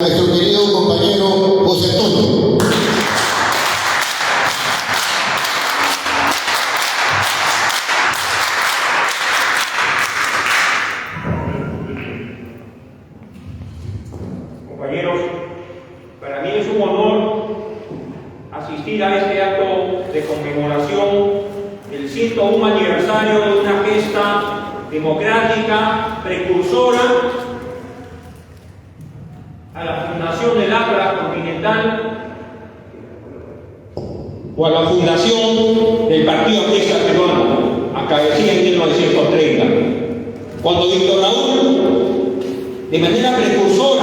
Nuestro querido compañero José Antonio. Compañeros, para mí es un honor asistir a este acto de conmemoración del 101 aniversario de una gesta democrática precursora a la fundación del APRA continental o a la fundación del Partido Aprista Peruano, acaecida en 1930, cuando Víctor Raúl, de manera precursora,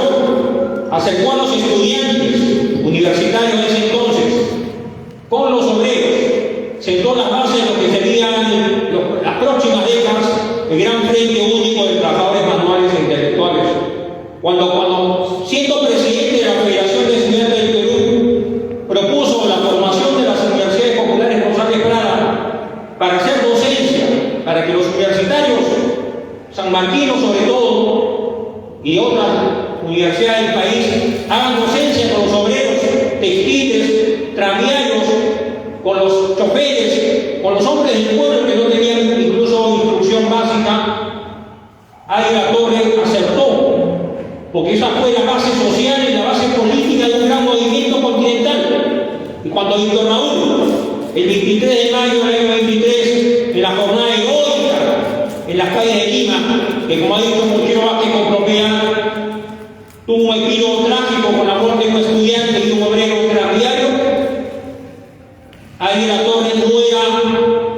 acercó a los estudiantes universitarios de ese entonces con los obreros, sentó las bases de lo que serían las próximas décadas el gran frente único de trabajadores manuales e intelectuales. Cuando siendo presidente de la Federación de Estudiantes del Perú, propuso la formación de las universidades populares González Prada para hacer docencia, para que los universitarios sanmarquinos sobre todo y otras universidades del país hagan docencia con los obreros textiles, tranviarios, con los choferes, con los hombres del pueblo que no tenían incluso instrucción básica. Ahí la Torre acertó, porque esa fue la base social y la base política de un gran movimiento continental. Y cuando Víctor Raúl, el 23 de mayo del año 23, en la jornada heroica en las calles de Lima, que como ha dicho Mochero Vázquez Compropea, tuvo un epílogo trágico con la muerte de un estudiante y un obrero tranviario, ahí la Torre no era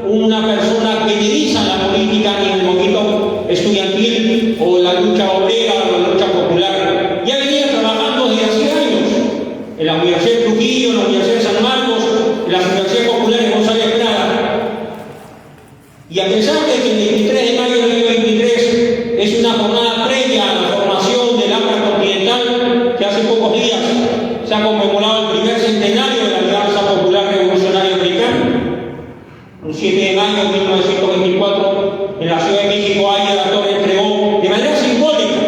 una persona que dirija la política ni en el movimiento estudiantil o la lucha obrera o la lucha popular. Ya venía trabajando desde hace años en la Universidad de Trujillo, en la Universidad de San Marcos, en las Universidades Populares González Prada. Y a pesar de que el 23 de mayo del año 23 es una jornada previa a la formación del APRA continental, que hace pocos días se ha conmemorado el primer centenario de la Alianza Popular Revolucionaria Americana, un 7 de mayo de 1924, en la Ciudad de México, ahí la Torre entregó de manera simbólica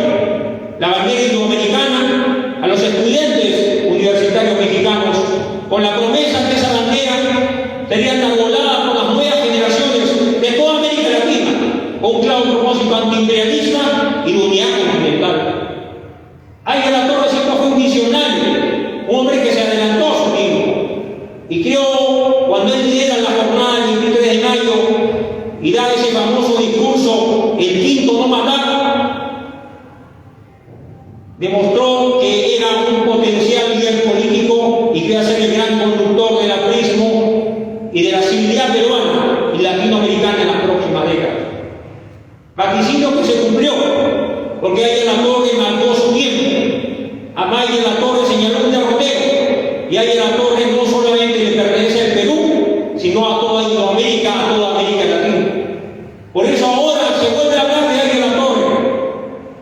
la bandera indoamericana a los estudiantes universitarios mexicanos, con la promesa que esa bandera sería enarbolada por las nuevas generaciones de toda América Latina, con un claro propósito antiimperialista y de unidad continental. Ahí la Torre siempre fue un visionario, un hombre que se adelantó a su tiempo, y creo cuando él lidera la jornada del 23 de mayo y da ese famoso discurso, el quinto no matar, demostró que era un potencial líder político y que iba a ser el gran conductor del aprismo y de la civilidad peruana y latinoamericana en las próximas décadas. Vaticinio que se cumplió, porque ahí la Torre marcó su tiempo. A Maya la Torre señaló un derrotero, y ahí la Torre no solamente le pertenece al Perú, sino a toda Indoamérica, a toda América Latina. Por eso ahora se vuelve a hablar de ahí la Torre,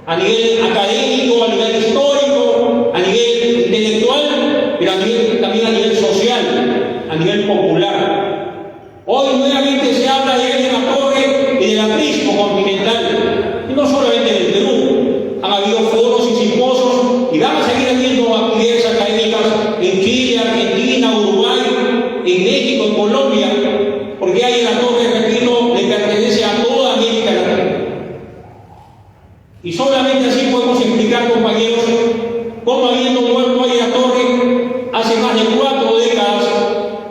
a nivel académico, a nivel histórico, a nivel intelectual, pero también a nivel social, a nivel popular. Hoy nuevamente se habla de ahí la Torre y del aprismo continental, y no solamente del Perú. Han habido foros y simposios y van a seguir habiendo actividades académicas en Chile, Argentina, Uruguay, en México, en Colombia, porque ahí la Torre, repito, le pertenece a toda América Latina. Y solamente así podemos explicar, compañeros, cómo habiendo muerto ahí la Torre hace más de 4 décadas,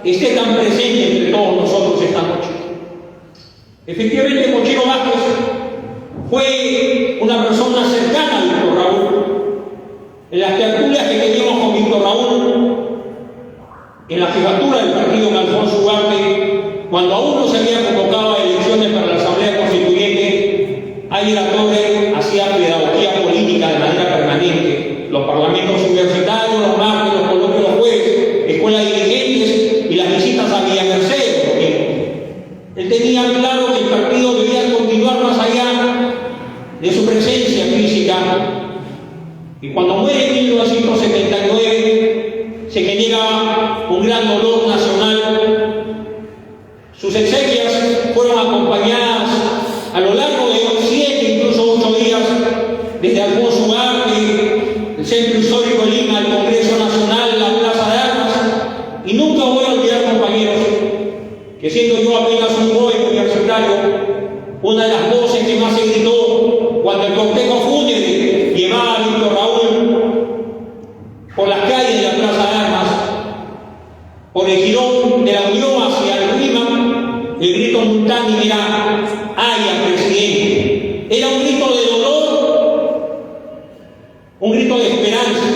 esté tan presente entre todos nosotros esta noche. Efectivamente, Mochero Vázquez fue una persona cercana a Víctor Raúl. En las tertulias que teníamos con Víctor Raúl, en la jefatura del partido con Alfonso Ugarte, cuando aún no se había convocado a elecciones para la Asamblea Constituyente, ahí la Torre hacía pedagogía política de manera permanente. Los parlamentos universitarios, los martes, los coloquios los jueves, escuelas de dirigentes y las visitas a Villa Mercedes. Él tenía claro que el partido debía continuar más allá de su presencia física. Y cuando muere en 1979, se genera un gran dolor nacional. Sus exequias fueron acompañadas a lo largo de 7, incluso 8 días, desde Alfonso Ugarte, el Centro Histórico de Lima, el Congreso Nacional, la Plaza de Armas, y nunca voy a olvidar, compañeros, que siendo yo apenas un joven universitario, una de las voces que más se gritó cuando el cortejo fúnebre llevaba a Víctor Raúl por las calles de la Plaza de Armas, por el jirón de la Unión hacia el Lima, el grito multánime era "Haya presidente". Era un grito de dolor, un grito de esperanza,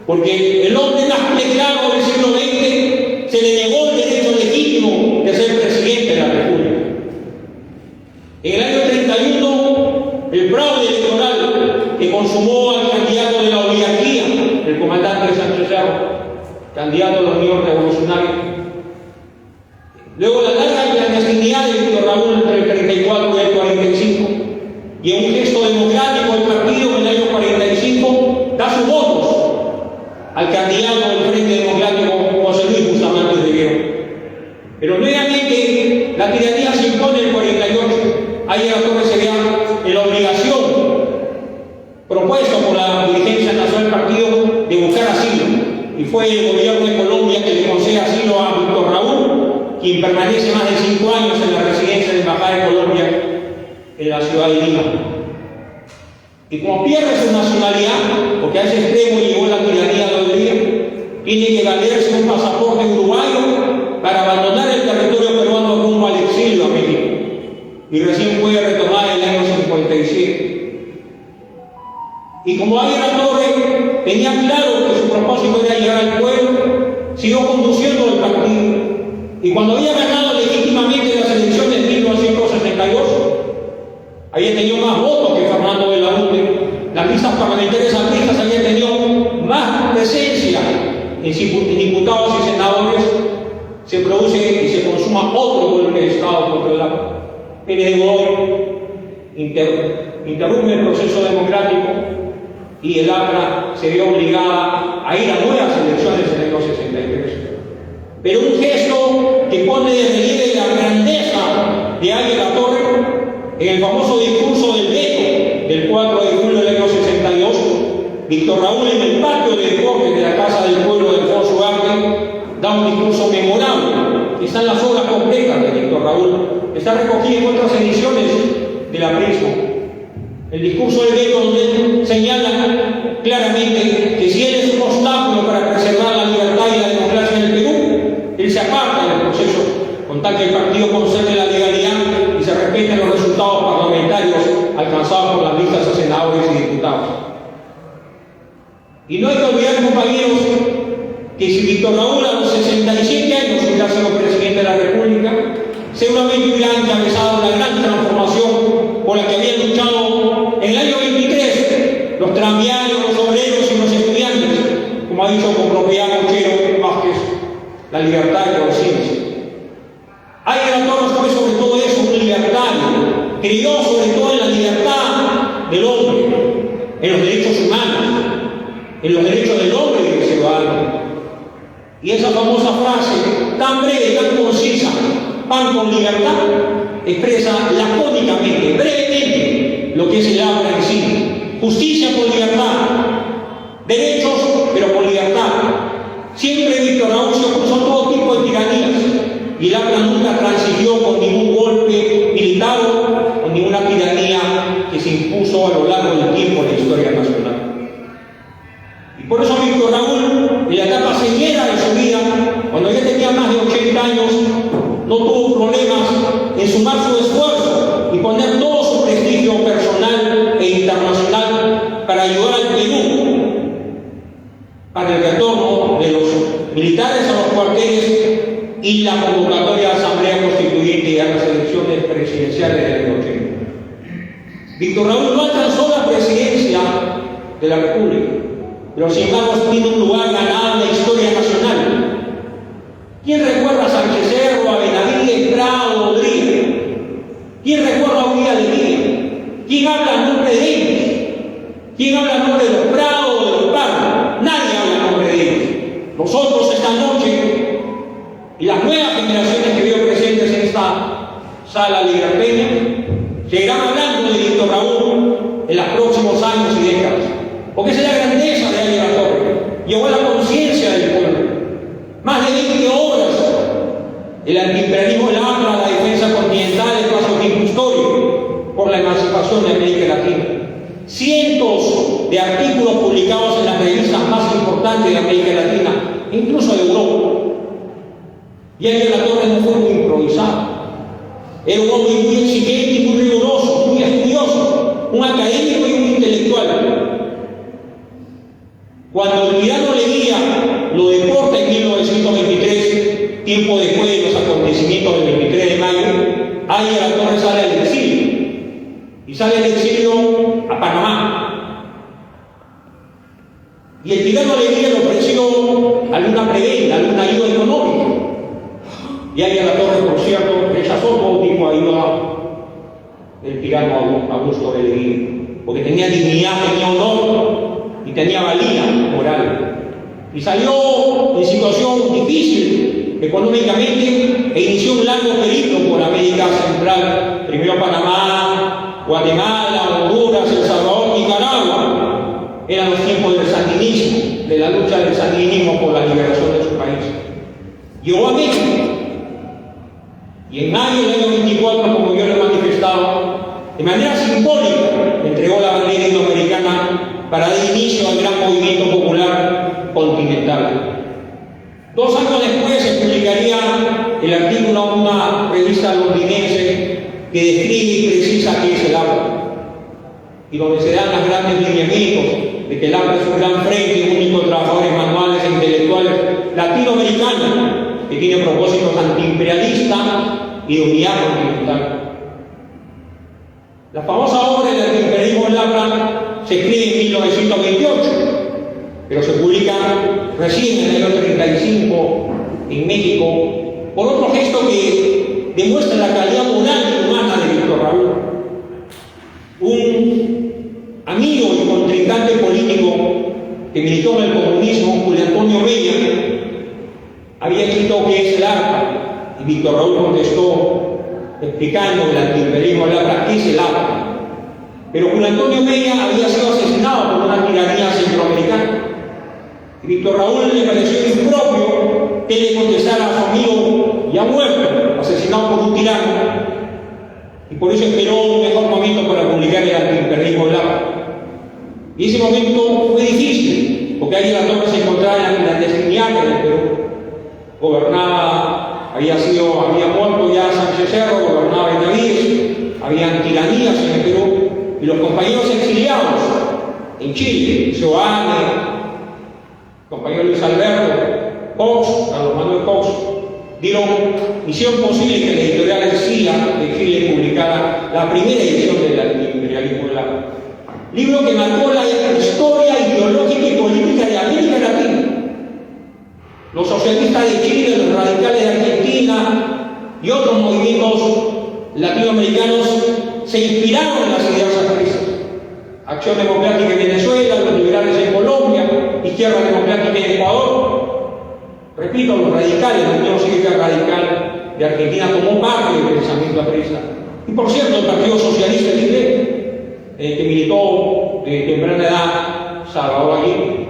porque el hombre más declarado del siglo XX se le negó el derecho legítimo de ser presidente de la República. En el año 31, el fraude electoral que consumó al candidato de la oligarquía, el comandante Sánchez Cerro, candidato a la Unión Revolucionaria. Luego la larga clandestinidad de Víctor Raúl entre el 34 y el 45, y en un gesto democrático el partido en el año 45 da sus votos al candidato del Frente Democrático José Luis Bustamante Obrero. Pero nuevamente la tiranía se impone en el 48. Ahí la Torre se vea en la obligación propuesta por la dirigencia nacional del partido de buscar asilo, y fue el gobierno de Colombia que le concede asilo a Víctor Raúl, quien permanece más de 5 años en la residencia de la Embajada de Colombia en la ciudad de Lima. Y como pierde su nacionalidad, porque a ese extremo llegó la tiranía de Odría, tiene que valerse un pasaporte uruguayo para abandonar el territorio peruano rumbo al exilio a México. Y recién puede retomar el año 57. Y como Ariel Torre tenía claro que su propósito era llegar al pueblo, siguió conduciendo el partido. Y cuando había ganado legítimamente las elecciones de 1962, había tenido más votos que Fernando Belaúnde. Las listas parlamentarias apristas habían tenido más presencia en diputados y senadores. Se produce y se consuma otro golpe de Estado contra la Pérez de Godoy, interrumpe el proceso democrático y el APRA se vio obligada a ir a nuevas elecciones en el año 63. Pero un gesto que pone de relieve la grandeza de Ariel Torre en el famoso discurso del veto del 4 de julio del año 62, Víctor Raúl en el patio de deportes de la Casa del Pueblo de Alfonso Ugarte da un discurso memorable. Están las obras completas de Víctor Raúl, está recogido en otras ediciones de la Prismo. El discurso del veto, donde señala claramente que si él es un obstáculo para preservar la libertad y la democracia en el Perú, él se aparta del proceso con tal que el partido conserve la legalidad y se respeten los resultados parlamentarios alcanzados por las listas de senadores y diputados. Y no hay que olvidar, compañeros, que si Víctor Raúl a los 67 años hubiera sido presidente de la República, seguramente hubiera encabezado la gran transformación por la que habían luchado en el año 23 los tranviarios, los obreros y los estudiantes, como ha dicho con propiedad Mochero Vázquez, la libertad y la conciencia. Ariel Torre fue sobre todo eso, un libertario, creyó sobre todo en la libertad del hombre, en los derechos humanos, en los derechos del hombre y del ciudadano. Y esa famosa frase, tan breve, tan concisa, "pan con libertad", expresa lacónicamente, brevemente, lo que es el APRA en sí. Justicia con libertad, derechos, pero con libertad. Siempre Víctor Raúl se opuso a todo tipo de tiranías, y el APRA nunca transigió con ningún golpe militar o con ninguna tiranía que se impuso a lo largo del tiempo en la historia nacional. Y por eso Víctor Raúl, en la etapa señera de su vida, cuando ya tenía más de 80 años, no tuvo problemas en sumar su esfuerzo y poner todo su prestigio personal e internacional para ayudar al Perú para el retorno de los militares a los cuarteles y la convocatoria de la Asamblea Constituyente a las elecciones presidenciales del año 80. Víctor Raúl no alcanzó la presidencia de la República, pero sin embargo tiene un lugar ganado en la historia nacional. ¿Quién recuerda a Sánchez Cerro, a Benavides, Prado, Odría? ¿Quién recuerda a Uribe Alegría? ¿Quién habla en nombre de ellos? ¿Quién habla en nombre de los Prado o de los Pardos? Nadie habla en nombre de ellos. Nosotros esta noche, y las nuevas generaciones que veo presentes en esta sala liberteña, seguirán hablando de Víctor Raúl en los próximos años y décadas, porque esa es la grandeza de Ariel Torre. llegó a la conciencia del pueblo. Más de 20 obras, el antiimperialismo de APRA, la defensa continental, el paso tiempo histórico por la emancipación de América Latina. Cientos de artículos publicados en las revistas más importantes de América Latina, incluso de Europa. Y Ariel Latorre no fue muy improvisado. Era un hombre muy exigente y muy riguroso, muy estudioso, un académico y un intelectual. Cuando el tirano Leguía lo deporta en 1923, tiempo después de los acontecimientos del 23 de mayo, Ariel Latorre sale al exilio. Y sale al exilio a Panamá. Y el tirano Leguía le ofreció alguna prebenda, alguna ayuda económica. Y Ariel Latorre, por cierto, rechazó todo tipo de ayuda del tirano Augusto de Leguía, porque tenía dignidad, tenía honor y tenía valía moral. Y salió en situación difícil económicamente e inició un largo periplo por América Central, primero Panamá, Guatemala, Honduras, El Salvador, Nicaragua. Eran los tiempos del sandinismo, de la lucha del sandinismo por la liberación de su país. Llegó a México. Y en mayo del año 24, como yo lo he manifestado, de manera simbólica entregó la bandera indoamericana para dar inicio al gran movimiento popular continental. 2 años después se publicaría el artículo en una revista londinense que describe y precisa qué es el APRA, y donde se dan los grandes lineamientos de que el APRA es un gran frente único de trabajadores manuales e intelectuales latinoamericanos que tiene propósitos antiimperialistas y de unidad continental. La famosa obra del antiimperialismo del APRA se escribe en 1928, pero se publica recién en el año 35 en México por otro gesto que demuestra la calidad moral y humana de Víctor Raúl. Un amigo y contrincante político que militó en el comunismo, Julio Antonio Mella, había escrito qué es el APRA, y Víctor Raúl contestó explicando el antiimperialismo del APRA, qué es el APRA. Pero Julio Antonio Mella había sido asesinado por una tiranía centroamericana. Y Víctor Raúl le pareció impropio que le contestara a su amigo ya muerto, asesinado por un tirano, y por eso esperó un mejor momento para publicar el antiimperialismo del APRA. Y ese momento fue difícil, porque ahí la torre se encontraba en la clandestinidad en el Perú. Gobernaba, había muerto ya Sánchez Cerro, gobernaba Benavides, habían tiranías en el Perú, y los compañeros exiliados en Chile, Joane, compañero Luis Alberto, Cox, Carlos Manuel Cox, hicieron posible que la editorial Encía de Chile publicara la primera edición del antiimperialismo del APRA. Libro que marcó la historia ideológica y política de América Latina. Los socialistas de Chile, los radicales de Argentina y otros movimientos latinoamericanos se inspiraron en las ideas apristas. Acción Democrática en Venezuela, los liberales en Colombia, Izquierda Democrática en Ecuador. Repito, los radicales, la Unión Cívica Radical de Argentina tomó parte del pensamiento aprista. Y por cierto, el Partido Socialista Chileno, que militó de temprana edad Salvador Allende.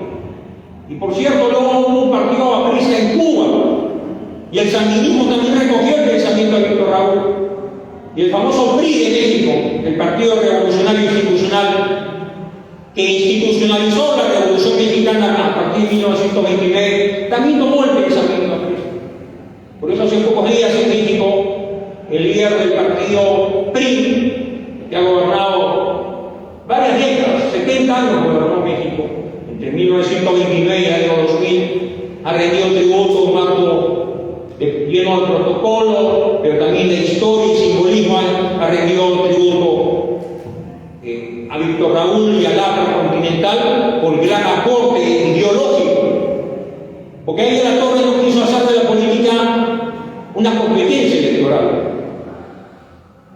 Y por cierto, luego hubo un partido aprista en Cuba. Y el sandinismo también recogió el pensamiento de Víctor Raúl. Y el famoso PRI de México, el Partido Revolucionario Institucional, que institucionalizó la Revolución Mexicana a partir de 1929, también tomó el pensamiento aprista. Por eso hace pocos días en México, el líder del partido PRI, que ha gobernado varias décadas, 70 años gobernó México, entre 1929 y el año 2000, ha rendido tributo a un acto lleno de protocolo, pero también de historia y simbolismo, ha rendido tributo a Víctor Raúl y al APRA continental por el gran aporte ideológico. Porque ahí la Torre no quiso hacer de la política una competencia electoral.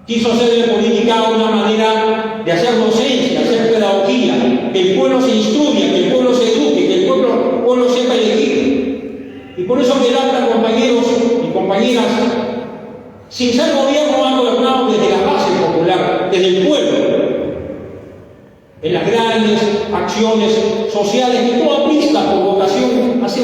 Quiso hacer de la política una manera de hacer docencia, hacer pedagogía, que el pueblo se instruya, que el pueblo se eduque, que el pueblo sepa elegir. Y por eso que el APRA, compañeros y compañeras, sin ser gobierno, han gobernado desde la base popular, desde el pueblo, en las grandes acciones sociales que toda aprista por vocación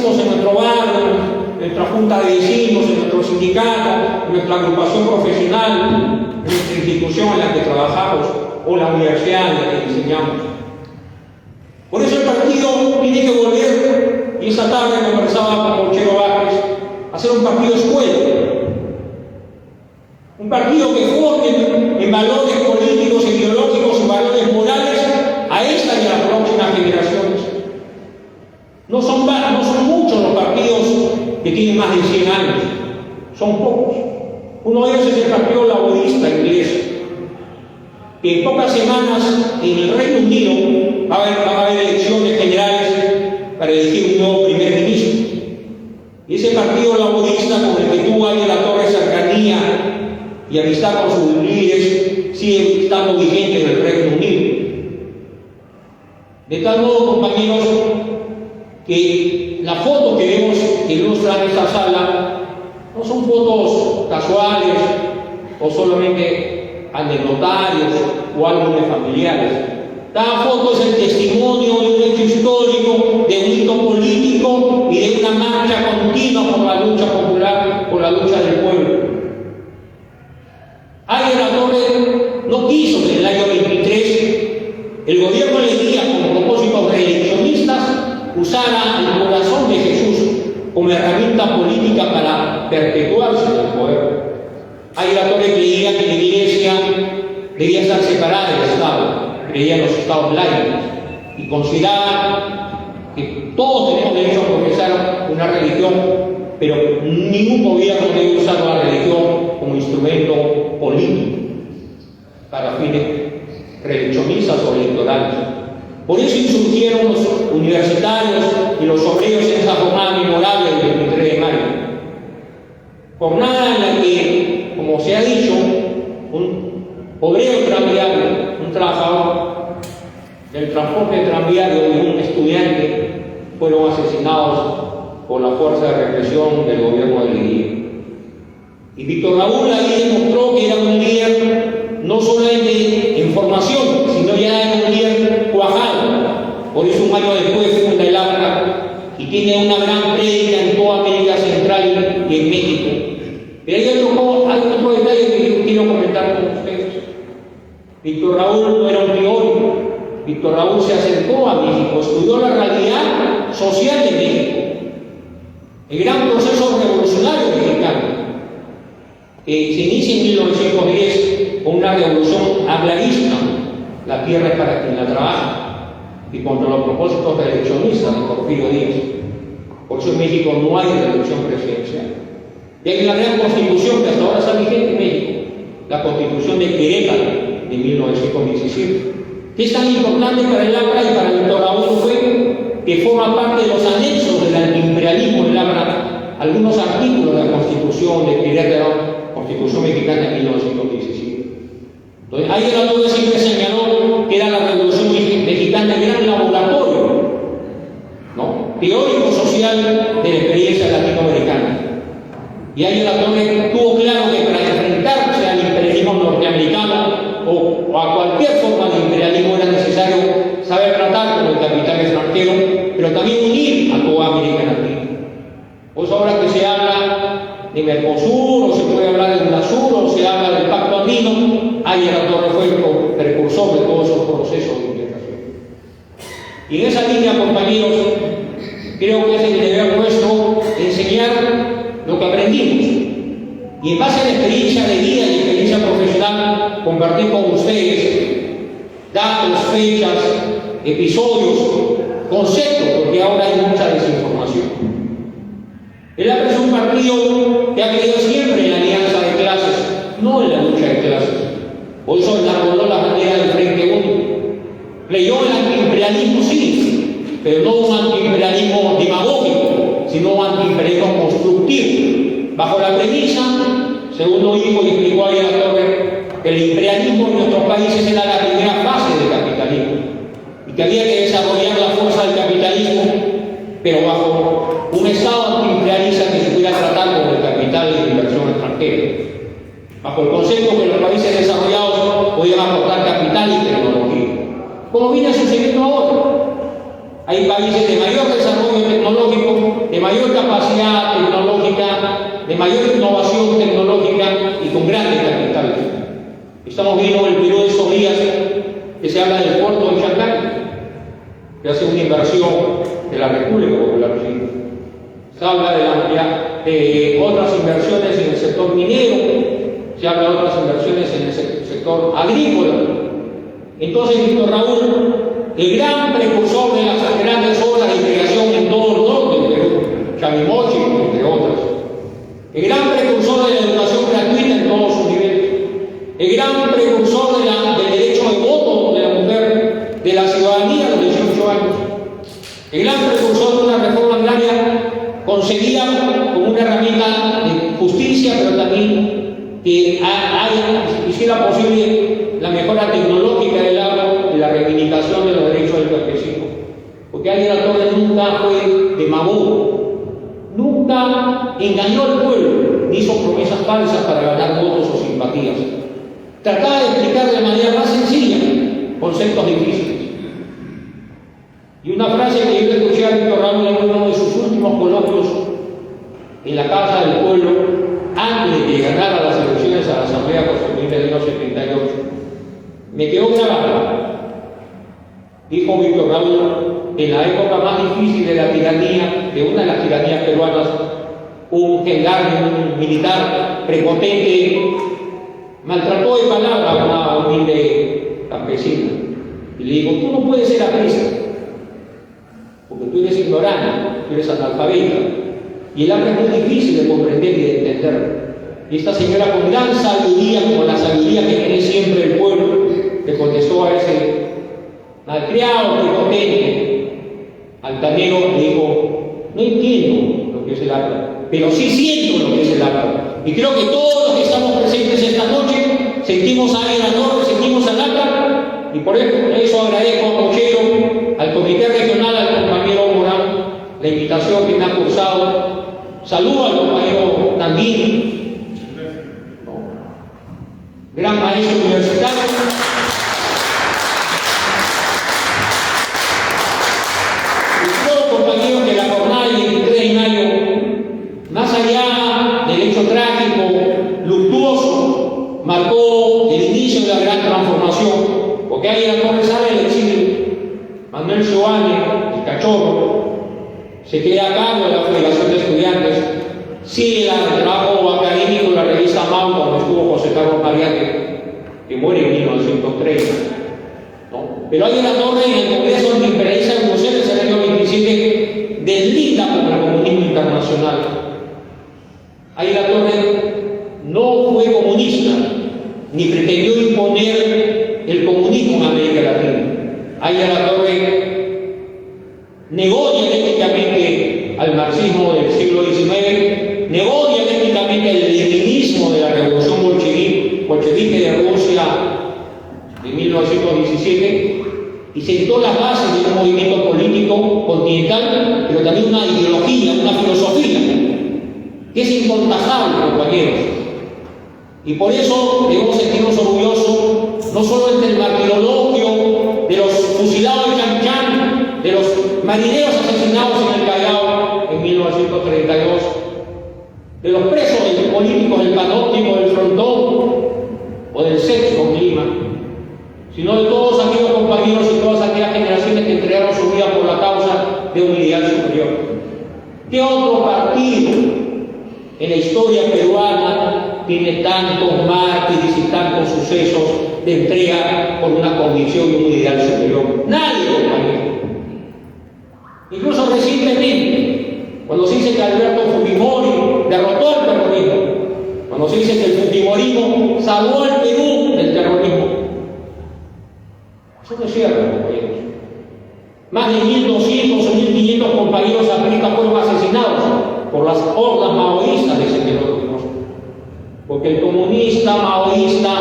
hacemos en nuestro barrio, en nuestra junta de vecinos, en nuestro sindicato, en nuestra agrupación profesional, en nuestra institución en la que trabajamos o la universidad en la que enseñamos. Por eso el partido tiene que volver, y esta tarde conversaba con Chero Vázquez, a ser un partido escuela. Un partido que forme en valores políticos, ideológicos y valores morales a esta y a las próximas generaciones. No son muchos los partidos que tienen más de 100 años, son pocos. Uno de ellos es el Partido Laborista inglés, que en pocas semanas en el Reino Unido va a haber elecciones generales para elegir un nuevo primer ministro. Y ese Partido Laborista, con el que tuvo ahí la torre cercanía y amistad con sus líderes, sigue estando vigente en el Reino Unido. De tal modo, compañeros, que las fotos que vemos que ilustran esta sala no son fotos casuales o solamente anecdotarios o álbumes familiares. Cada foto es el testimonio de un hecho histórico, de un hito político y de una marcha continua por la lucha popular, por la lucha del pueblo. Arias Latorre no quiso que en el año 23 el gobierno Leguía, con propósitos reeleccionistas, usara el corazón de Jesús como herramienta política para perpetuarse en el poder. Arias Latorre creía que la Iglesia debía estar separada del Estado, creía en los estados laicos y consideraba que todos tenemos derecho a profesar una religión, pero ningún gobierno debe usar la religión como instrumento político para fines reeleccionistas o electorales. Por eso insurgieron los universitarios y los obreros en esa jornada memorable del 23 de mayo. Jornada en la que, como se ha dicho, un obrero tranviario, un trabajador del transporte tranviario y un estudiante fueron asesinados por la fuerza de represión del gobierno de Leguía. Y Víctor Raúl ahí demostró que era un líder no solamente en formación, sino ya era un líder cuajado. Por eso un año después funda el APRA y tiene una gran prédica en toda América Central y en México. Pero hay otro detalle que yo quiero comentar con ustedes. Víctor Raúl no era un teórico. Víctor Raúl se acercó a México, estudió la realidad social de México, el gran proceso revolucionario mexicano, que se inicia en 1910 con una revolución agrarista, la tierra es para quien la trabaja, y contra los propósitos reeleccionistas de Porfirio Díaz. Por eso en México no hay reelección presidencial. Y hay una gran constitución que hasta ahora está vigente en México, la Constitución de Querétaro de 1917. ¿Qué es tan importante para el APRA y para Víctor Raúl fue que forma parte de los anexos del antiimperialismo del APRA algunos artículos de la Constitución de Querétaro, Constitución Mexicana de 1917. Entonces, ahí el autor siempre señaló que era la Revolución Mexicana el gran laboratorio, ¿no?, teórico social de la experiencia latinoamericana. Y ahí el autor tuvo claro que para enfrentarse al imperialismo norteamericano o a cualquier forma de imperialismo era necesario saber tratar con el capital extranjero, pero también unir a toda América Latina. Pues ahora que se habla de Mercosur, o se puede hablar de UNASUR, o se habla del Pacto Andino, ahí el autor fue el precursor de todos esos procesos de integración. Y en esa línea, compañeros, creo que es el deber nuestro enseñar lo que aprendimos. Y en base a la experiencia de vida y experiencia profesional, compartir con ustedes datos, fechas, episodios, conceptos, porque ahora hay mucha desinformación. El APRA es un partido que ha creído siempre en la alianza de clases, no en la lucha de clases. Por eso enarboló la bandera del Frente Único. Creyó en el antiimperialismo, sí, pero no un antiimperialismo demagógico, sino un antiimperialismo constructivo, bajo la premisa, según lo dijo y explicó ahí la Torre, que el imperialismo en nuestros países era la primera fase del capitalismo y que había que desarrollar la fuerza del capitalismo, pero bajo un Estado antiimperialista que se pudiera tratar con el capital de inversión extranjera, bajo el concepto que los países desarrollados podían aportar capital y tecnología, como viene sucediendo ahora. Hay países de mayor desarrollo tecnológico, de mayor capacidad tecnológica, de mayor innovación tecnológica y con grandes capitales. Estamos viendo el Perú de estos días que se habla del puerto de Chancay, que hace una inversión de la República Popular China. Se habla de otras inversiones en el sector minero, se habla de otras inversiones en el sector agrícola. Entonces, Víctor Raúl, el gran precursor de las grandes obras de irrigación en todo el norte del Perú, Chavimochi, entre otras, el gran precursor de la educación gratuita en todos sus niveles, el gran precursor del derecho de voto de la mujer, de la ciudadanía a los 18 años, el gran precursor de una reforma agraria concebida como una herramienta de justicia, pero también que hiciera posible la mejora tecnológica del agro y la reivindicación de los derechos del campesino. Porque Águila Torres nunca fue demagogo, nunca engañó al pueblo, ni hizo promesas falsas para ganar votos o simpatías. Trataba de explicar de manera más sencilla conceptos difíciles. Y una frase que yo le escuché a Víctor Raúl en uno de sus últimos coloquios en la Casa del Pueblo, antes de ganar a las elecciones a la Asamblea Constituyente del año 78, me quedó grabada. Dijo Víctor Raúl: en la época más difícil de la tiranía, de una de las tiranías peruanas, un gendarme, un militar prepotente, maltrató de palabra a una humilde campesina. Y le dijo: tú no puedes ser aprista, porque tú eres ignorante, tú eres analfabeta, y el hambre es muy difícil de comprender y de entender. Y esta señora, con gran sabiduría, como la sabiduría que tiene siempre el pueblo, le contestó a ese malcriado, prepotente, altanero, le dijo: no entiendo lo que es el hambre, pero sí siento lo que es el hambre. Y creo que todos los que estamos presentes esta noche sentimos a Águila Torres, sentimos al ACA, y por eso agradezco a Mochero, al Comité Regional, al compañero Morán, la invitación que me ha cursado. Saludo al compañero Nandini, gran maestro universitario. Y creo, compañeros, que la jornada del 23 de mayo, más allá del hecho trágico, luctuoso, marcó el inicio de la gran transformación, porque Águila Torres sale del exilio. Manuel Giovanni, el cachorro, se queda a cargo de la Federación de Estudiantes, sigue el trabajo académico en la revista MAU, donde estuvo José Carlos Mariate, que muere en 1930. ¿No? Pero Águila Torres, en el Congreso Antiimperialista de Bruselas, en el año 27, deslinda contra el comunismo internacional. Águila Torres no fue comunista, ni pretendió imponer el comunismo en América Latina. Águila Torres negó dialécticamente al marxismo del siglo XIX, negó dialécticamente el leninismo de la revolución bolchevique de Rusia de 1917 y sentó las bases de un movimiento político continental, pero también una ideología, una filosofía que es incontajable, compañeros. Y por eso debemos sentirnos orgullosos, no solo entre el martirologio de los fusilados de Chanchán, de los marineros asesinados en el Callao en 1932, de los presos políticos del Panóptico, del Frontón o del Sexto en Lima, sino de todos aquellos compañeros y todas aquellas generaciones que entregaron su vida por la causa de un ideal superior. ¿Qué otro partido en la historia peruana tiene tantos mártires y tantos sucesos de entrega por una convicción y un ideal superior? Nadie, compañero. Incluso recientemente, cuando se dice que Alberto Fujimori derrotó al terrorismo, cuando se dice que el fujimorismo salvó al Perú del terrorismo, eso no es cierto, compañeros. Más de 1.200 o 1.500 compañeros apristas fueron asesinados por las hordas maoístas de ese terrorismo. Porque el comunista maoísta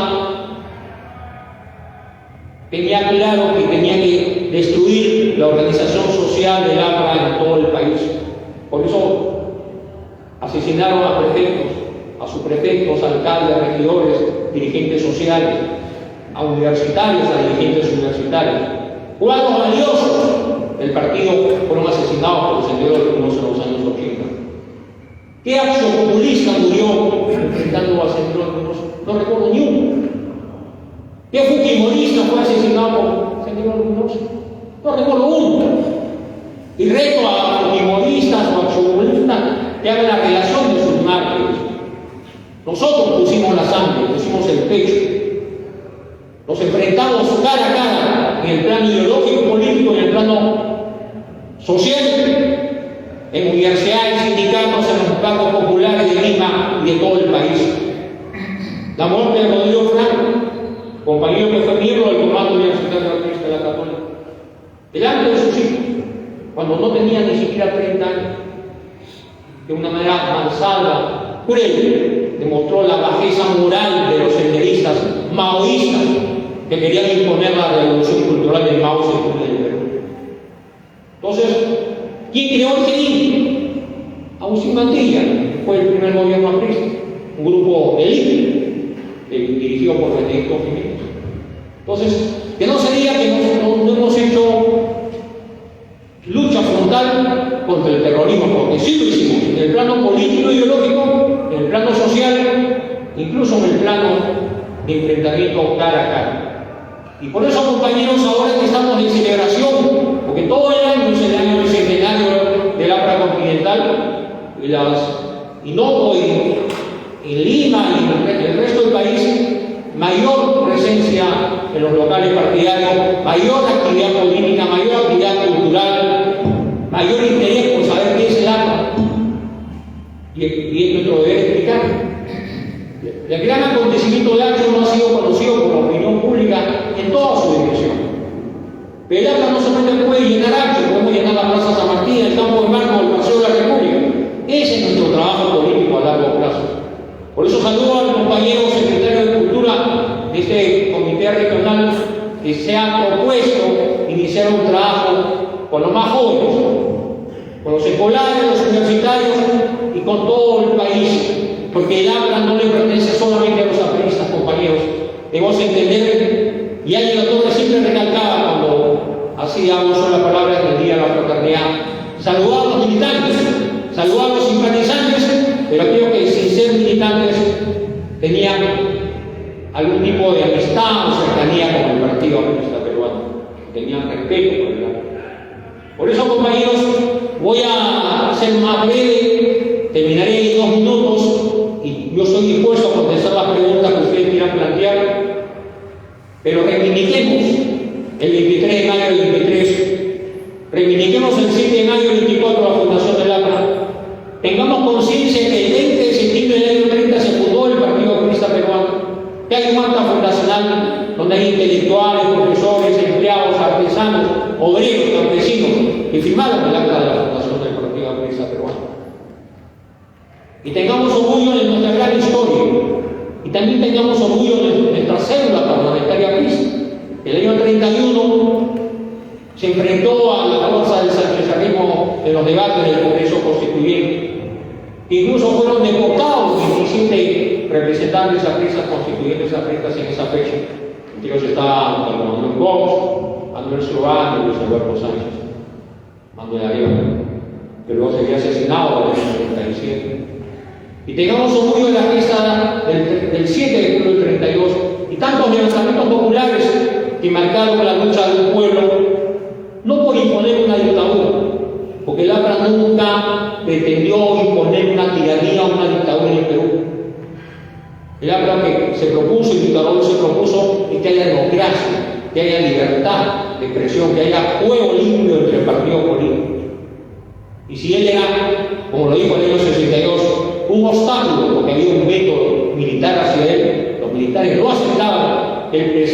tenía claro que tenía que destruir la organización social del APRA en todo el país. Por eso asesinaron a prefectos, a subprefectos, alcaldes, regidores, dirigentes sociales, a universitarios, a dirigentes universitarios. Cuadros valiosos del partido fueron asesinados por los senderos en los años 80. ¿Qué acción populista murió enfrentando al señor Luminoso? No recuerdo ni uno. ¿Qué fujimorista fue asesinado por el señor Luminoso? No recuerdo uno. Y reto a fujimoristas o a accionistas que hagan la relación de sus mártires. Nosotros pusimos la sangre, pusimos el pecho. Nos enfrentamos cara a cara en el plano ideológico y político, en el plano social, en universidades, sindicatos, en los cargos populares de Lima y de todo el país. La muerte de Rodrigo Franco, compañero que fue miembro del Comando Universitario de la Católica, delante de sus hijos, cuando no tenía ni siquiera 30 años, de una manera malsada, cruel, demostró la bajeza moral de los senderistas maoístas que querían imponer la revolución cultural de Mao Zedong en el Perú. Entonces, ¿quién creó el GEIN? Agustín Mantilla, fue el primer gobierno aprista, un grupo élite dirigido por Benedicto Jiménez. Entonces, que no sería que no hemos hecho lucha frontal contra el terrorismo, porque sí lo hicimos, en el plano político e ideológico, en el plano social, incluso en el plano de enfrentamiento cara a cara. Y por eso, compañeros, ahora que estamos en celebración, porque todo el año es el año del centenario del APRA continental, y noto en Lima y en el resto del país mayor presencia en los locales partidarios, mayor actividad política, mayor actividad cultural, mayor interés por saber qué es el APRA. Y es nuestro deber explicar. El gran acontecimiento de Hacho no ha sido conocido por la opinión pública en toda su dimensión. Pero el APRA no solamente puede llenar Hacho, podemos llenar la Plaza San Martín, el Campo de Mármol, el Paseo de la República. Ese es nuestro trabajo político a largo plazo. Por eso saludo al compañero secretario de Cultura de este comité regional que se ha propuesto iniciar un trabajo con los más jóvenes, con los escolares, los universitarios y con todo el país, porque el APRA no le pertenece solamente a los apristas, compañeros. Debemos entender, y alguien la torre siempre recalcaba cuando hacía uso de la palabra del Día de la Fraternidad, saludar a los militantes, saludar a los simpatizantes, pero aquellos que sin ser militantes tenían algún tipo de amistad o cercanía con el Partido Aprista Peruano, tenían respeto por el APRA. Por eso, compañeros, voy a ser más breve, terminaré en 2 minutos y yo estoy dispuesto a contestar las preguntas que ustedes quieran plantear, pero reivindiquemos el 23 de mayo del 23, reivindiquemos el 7 de mayo del 24 la fundación del APRA, tengamos conciencia que el 20 de septiembre del año 30 se fundó el Partido Aprista Peruano, que hay un acta fundacional donde hay intelectuales, profesores, empleados, artesanos, obreros, campesinos que firmaron el acta de la fundación del Partido Aprista Peruano. Y tengamos orgullo de nuestra gran historia y también tengamos orgullo de nuestra célula parlamentaria aprista. El año 31 se enfrentó a la fuerza del sanchezanismo en los debates del Congreso Constituyente. Incluso fueron deportados 17 representantes apristas constituyentes apristas en esa fecha. Entre ellos estaban Manuel Gómez, Manuel Ciudadano y Luis Alberto Sánchez, Manuel Arevalo, que luego sería asesinado en el año 37. Y tengamos orgullo de la fiesta del 7 de julio del 32 y tantos levantamientos populares que marcaron la lucha de un pueblo, no por imponer una dictadura, porque el APRA nunca pretendió imponer una tiranía o una dictadura en el Perú. El APRA que se propuso, el dictador se propuso, es que haya democracia, que haya libertad de expresión, que haya juego limpio entre partidos políticos. Y si él era, como lo dijo en el año 62, un obstáculo, porque había un veto militar hacia él, los militares no aceptaban que él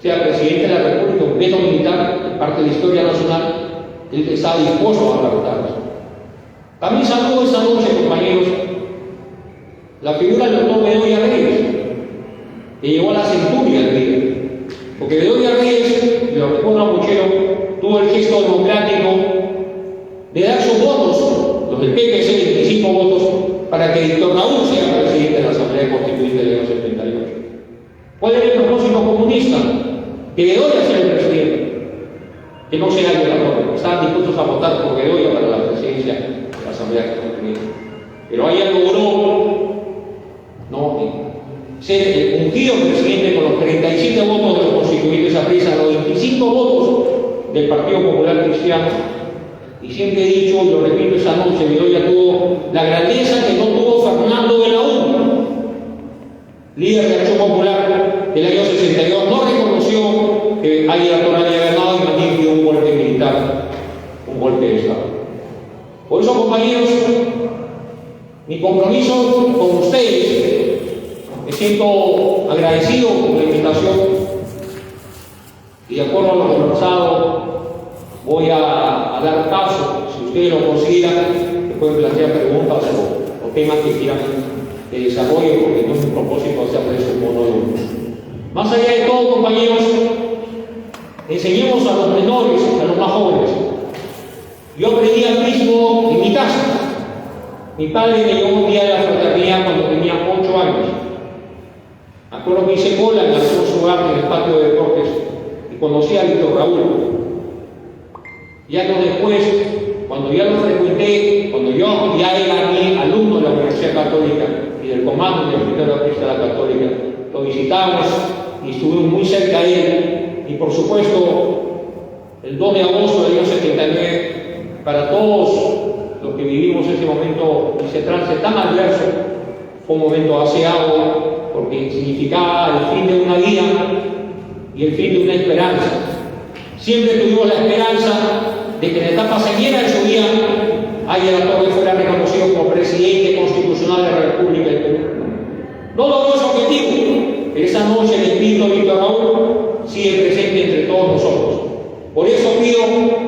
sea presidente de la República, un veto militar, parte de la historia nacional, él estaba dispuesto a aguantarlo. También saludo esta noche, compañeros, la figura del doctor Bedoya Reyes, que llegó a la centuria del día. Porque Bedoya Reyes, y lo recuerda Mochero, tuvo el gesto democrático de dar sus votos, los del PPC, 25 votos, para que Víctor Raúl sea presidente de la Asamblea Constituyente del año 78. ¿Cuál era el propósito comunista? Que Bedoya sea el presidente, que no sea alguien la torre. Estaban dispuestos a votar por Bedoya para la presidencia presidencia de la Asamblea Constituyente. Pero ella logró ser ungido presidente con los 37 votos de los constituyentes apriesan los 25 votos del Partido Popular Cristiano. Y siempre he dicho, y lo repito esa noche, Bedoya tuvo la grandeza que no tuvo Fernando de la U, líder de Acción Popular del año 62, no reconoció que Águila Toral había ganado y también dio un golpe militar, un golpe de Estado. Por eso, compañeros, mi compromiso con ustedes, me siento agradecido por la invitación y de acuerdo a lo conversado voy a dar paso, si ustedes lo consideran, que pueden plantear preguntas o temas que quieran que desarrolle, porque no es mi propósito hacerles un monólogo. Más allá de todo, compañeros, enseñemos a los menores, a los más jóvenes. Yo aprendí alpinismo en mi casa. Mi padre me llevó un día de la fraternidad cuando tenía 8 años. Me acuerdo que hice cola en la Alfonso Ugarte, en el patio de deportes, y conocí a Víctor Raúl. Ya después, cuando ya lo frecuenté, cuando yo ya era mi alumno de la Universidad Católica y del comando del Hospital de Cristiana Católica, lo visitamos y estuvimos muy cerca de él. Y por supuesto, el 2 de agosto del año 79, para todos los que vivimos ese momento, ese trance tan adverso, fue un momento aseado, porque significaba el fin de una vida y el fin de una esperanza. Siempre tuvimos la esperanza de que en la etapa seguida de su vida, Águila Torre fuera reconocido como presidente constitucional de la República del Perú. No logró ese objetivo, pero esa noche el espíritu de Víctor Raúl sigue presente entre todos nosotros. Por eso pido